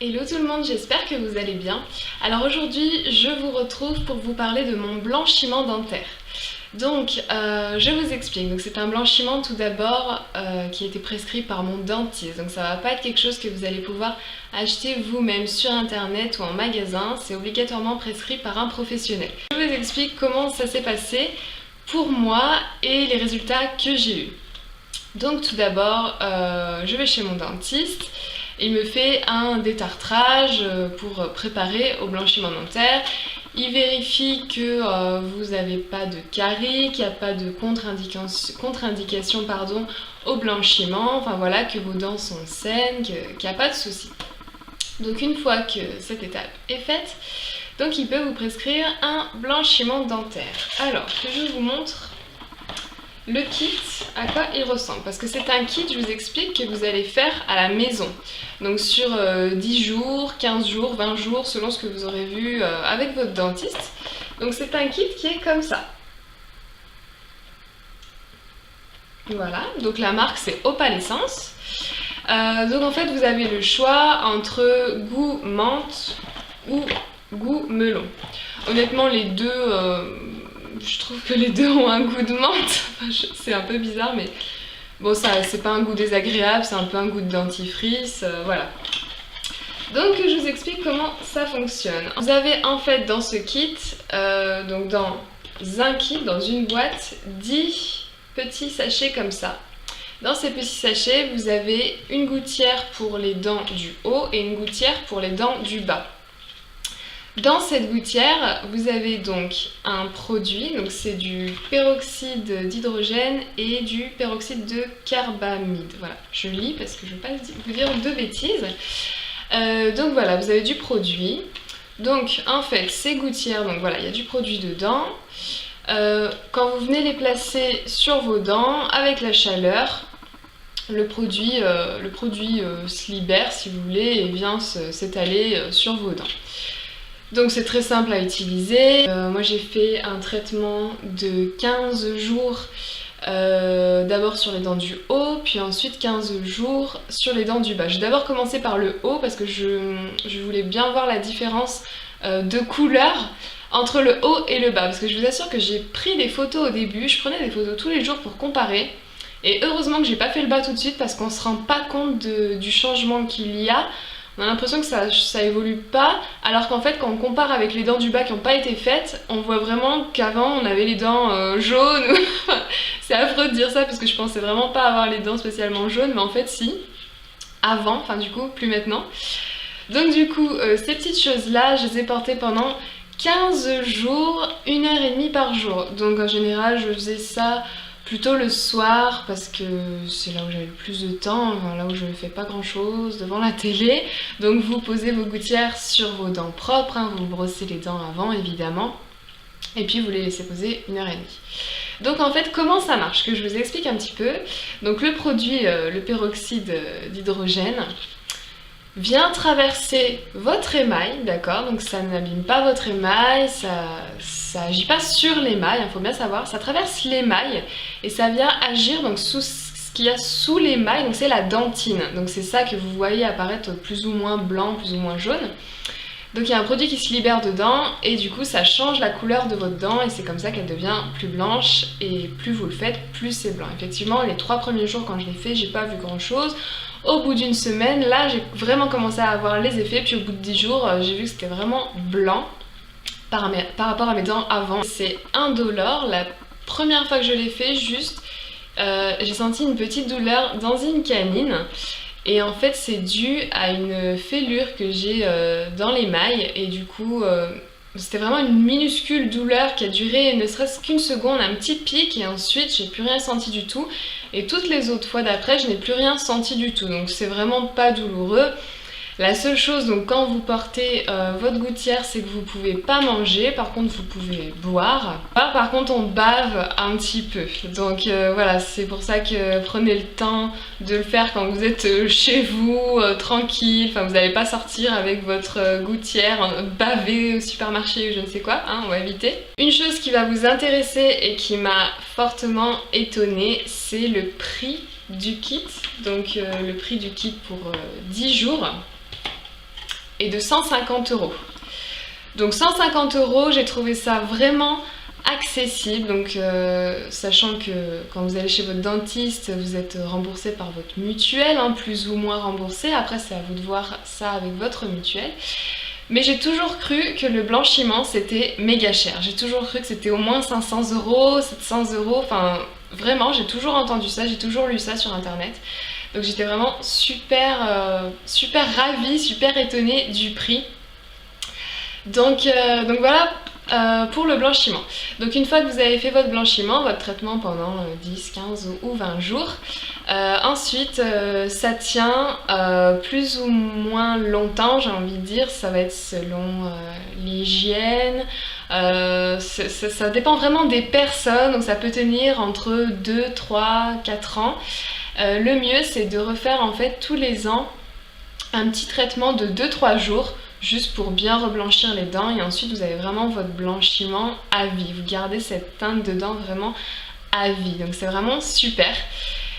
Hello tout le monde, j'espère que vous allez bien. Alors aujourd'hui, je vous retrouve pour vous parler de mon blanchiment dentaire. Donc, je vous explique. Donc, c'est un blanchiment tout d'abord qui a été prescrit par mon dentiste. Donc, ça va pas être quelque chose que vous allez pouvoir acheter vous-même sur internet ou en magasin. C'est obligatoirement prescrit par un professionnel. Je vous explique comment ça s'est passé pour moi et les résultats que j'ai eus. Donc, tout d'abord, je vais chez mon dentiste. Il me fait un détartrage pour préparer au blanchiment dentaire. Il vérifie que vous n'avez pas de caries, qu'il n'y a pas de contre-indication au blanchiment, enfin voilà, que vos dents sont saines, qu'il n'y a pas de souci. Donc une fois que cette étape est faite, donc il peut vous prescrire un blanchiment dentaire. Alors que je vous montre le kit, à quoi il ressemble, parce que c'est un kit, je vous explique, que vous allez faire à la maison. Donc sur 10 jours, 15 jours, 20 jours, selon ce que vous aurez vu avec votre dentiste. Donc c'est un kit qui est comme ça. Voilà, donc la marque c'est Opalescence. Donc en fait vous avez le choix entre goût menthe ou goût melon. Honnêtement les deux... je trouve que les deux ont un goût de menthe, c'est un peu bizarre mais bon ça c'est pas un goût désagréable, c'est un peu un goût de dentifrice, voilà. Donc je vous explique comment ça fonctionne. Vous avez en fait dans ce kit, donc dans un kit, dans une boîte, 10 petits sachets comme ça. Dans ces petits sachets vous avez une gouttière pour les dents du haut et une gouttière pour les dents du bas. Dans cette gouttière, vous avez donc un produit, donc c'est du peroxyde d'hydrogène et du peroxyde de carbamide. Voilà, je lis parce que je ne veux pas vous dire de bêtises. Donc voilà, vous avez du produit. Donc en fait, ces gouttières, donc voilà, il y a du produit dedans. Quand vous venez les placer sur vos dents, avec la chaleur, le produit se libère, si vous voulez, et vient s'étaler sur vos dents. Donc c'est très simple à utiliser. Moi j'ai fait un traitement de 15 jours d'abord sur les dents du haut, puis ensuite 15 jours sur les dents du bas. J'ai d'abord commencé par le haut parce que je voulais bien voir la différence de couleur entre le haut et le bas. Parce que je vous assure que j'ai pris des photos au début, je prenais des photos tous les jours pour comparer. Et heureusement que j'ai pas fait le bas tout de suite parce qu'on se rend pas compte du changement qu'il y a. On a l'impression que ça évolue pas, alors qu'en fait quand on compare avec les dents du bas qui n'ont pas été faites, on voit vraiment qu'avant on avait les dents jaunes. C'est affreux de dire ça parce que je pensais vraiment pas avoir les dents spécialement jaunes, mais en fait si, avant, enfin du coup plus maintenant. Donc du coup ces petites choses là, je les ai portées pendant 15 jours, 1h30 par jour. Donc en général je faisais ça plutôt le soir parce que c'est là où j'avais le plus de temps, là où je ne fais pas grand chose devant la télé. Donc vous posez vos gouttières sur vos dents propres, hein, vous brossez les dents avant évidemment, et puis vous les laissez poser 1h30. Donc en fait comment ça marche, que je vous explique un petit peu. Donc le produit, le peroxyde d'hydrogène, vient traverser votre émail, d'accord? Donc ça n'abîme pas votre émail, ça agit pas sur l'émail, il faut bien savoir, ça traverse l'émail et ça vient agir donc sous ce qu'il y a sous l'émail, donc c'est la dentine. Donc c'est ça que vous voyez apparaître plus ou moins blanc, plus ou moins jaune. Donc il y a un produit qui se libère dedans et du coup ça change la couleur de votre dent et c'est comme ça qu'elle devient plus blanche et plus vous le faites, plus c'est blanc. Effectivement les 3 premiers jours quand je l'ai fait, j'ai pas vu grand chose. Au bout d'une semaine, là j'ai vraiment commencé à avoir les effets, puis au bout de 10 jours, j'ai vu que c'était vraiment blanc par rapport à mes dents avant. C'est indolore, la première fois que je l'ai fait, juste, j'ai senti une petite douleur dans une canine. Et en fait c'est dû à une fêlure que j'ai dans l'émail et du coup c'était vraiment une minuscule douleur qui a duré ne serait-ce qu'une seconde, un petit pic et ensuite j'ai plus rien senti du tout. Et toutes les autres fois d'après je n'ai plus rien senti du tout, donc c'est vraiment pas douloureux. La seule chose, donc quand vous portez votre gouttière, c'est que vous pouvez pas manger, par contre vous pouvez boire. Par contre on bave un petit peu, donc voilà, c'est pour ça que prenez le temps de le faire quand vous êtes chez vous, tranquille, enfin vous n'allez pas sortir avec votre gouttière, baver au supermarché ou je ne sais quoi, hein, on va éviter. Une chose qui va vous intéresser et qui m'a fortement étonnée, c'est le prix du kit, donc le prix du kit pour 10 jours. est de 150 €. Donc 150 €, j'ai trouvé ça vraiment accessible, donc sachant que quand vous allez chez votre dentiste, vous êtes remboursé par votre mutuelle, hein, plus ou moins remboursé, après c'est à vous de voir ça avec votre mutuelle. Mais j'ai toujours cru que le blanchiment c'était méga cher, j'ai toujours cru que c'était au moins 500 €, 700 €, enfin vraiment j'ai toujours entendu ça, j'ai toujours lu ça sur internet. Donc j'étais vraiment super ravie, super étonnée du prix. Donc voilà pour le blanchiment. Donc une fois que vous avez fait votre blanchiment, votre traitement pendant 10, 15 ou 20 jours, ensuite ça tient plus ou moins longtemps, j'ai envie de dire, ça va être selon l'hygiène, ça dépend vraiment des personnes, donc ça peut tenir entre 2, 3, 4 ans. Le mieux c'est de refaire en fait tous les ans un petit traitement de 2-3 jours juste pour bien reblanchir les dents et ensuite vous avez vraiment votre blanchiment à vie. Vous gardez cette teinte de dents vraiment à vie, donc c'est vraiment super.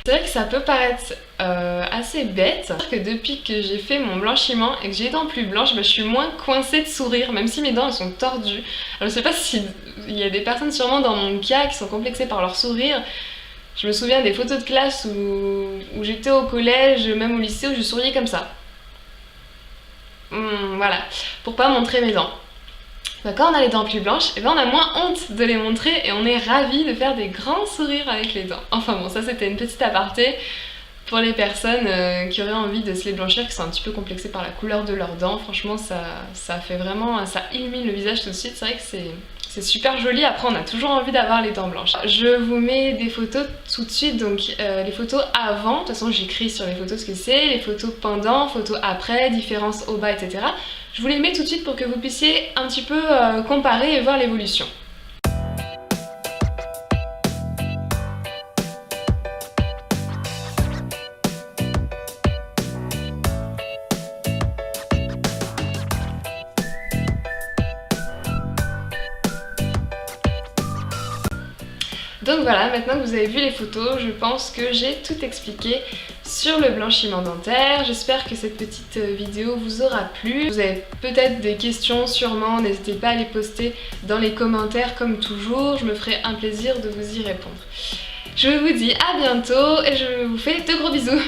C'est vrai que ça peut paraître assez bête, que depuis que j'ai fait mon blanchiment et que j'ai les dents plus blanches, je suis moins coincée de sourire, même si mes dents elles sont tordues. Alors je sais pas si il y a des personnes sûrement dans mon cas qui sont complexées par leur sourire. Je me souviens des photos de classe où j'étais au collège, même au lycée, où je souriais comme ça. Voilà, pour pas montrer mes dents. Bah, quand on a les dents plus blanches, et ben on a moins honte de les montrer et on est ravis de faire des grands sourires avec les dents. Enfin bon, ça c'était une petite aparté pour les personnes qui auraient envie de se les blanchir, qui sont un petit peu complexées par la couleur de leurs dents. Franchement, ça fait vraiment, ça illumine le visage tout de suite. C'est vrai que c'est super joli, après on a toujours envie d'avoir les dents blanches. Je vous mets des photos tout de suite, donc les photos avant, de toute façon j'écris sur les photos ce que c'est, les photos pendant, photos après, différences au bas, etc. Je vous les mets tout de suite pour que vous puissiez un petit peu comparer et voir l'évolution. Donc voilà, maintenant que vous avez vu les photos, je pense que j'ai tout expliqué sur le blanchiment dentaire. J'espère que cette petite vidéo vous aura plu. Vous avez peut-être des questions sûrement, n'hésitez pas à les poster dans les commentaires comme toujours, je me ferai un plaisir de vous y répondre. Je vous dis à bientôt et je vous fais de gros bisous.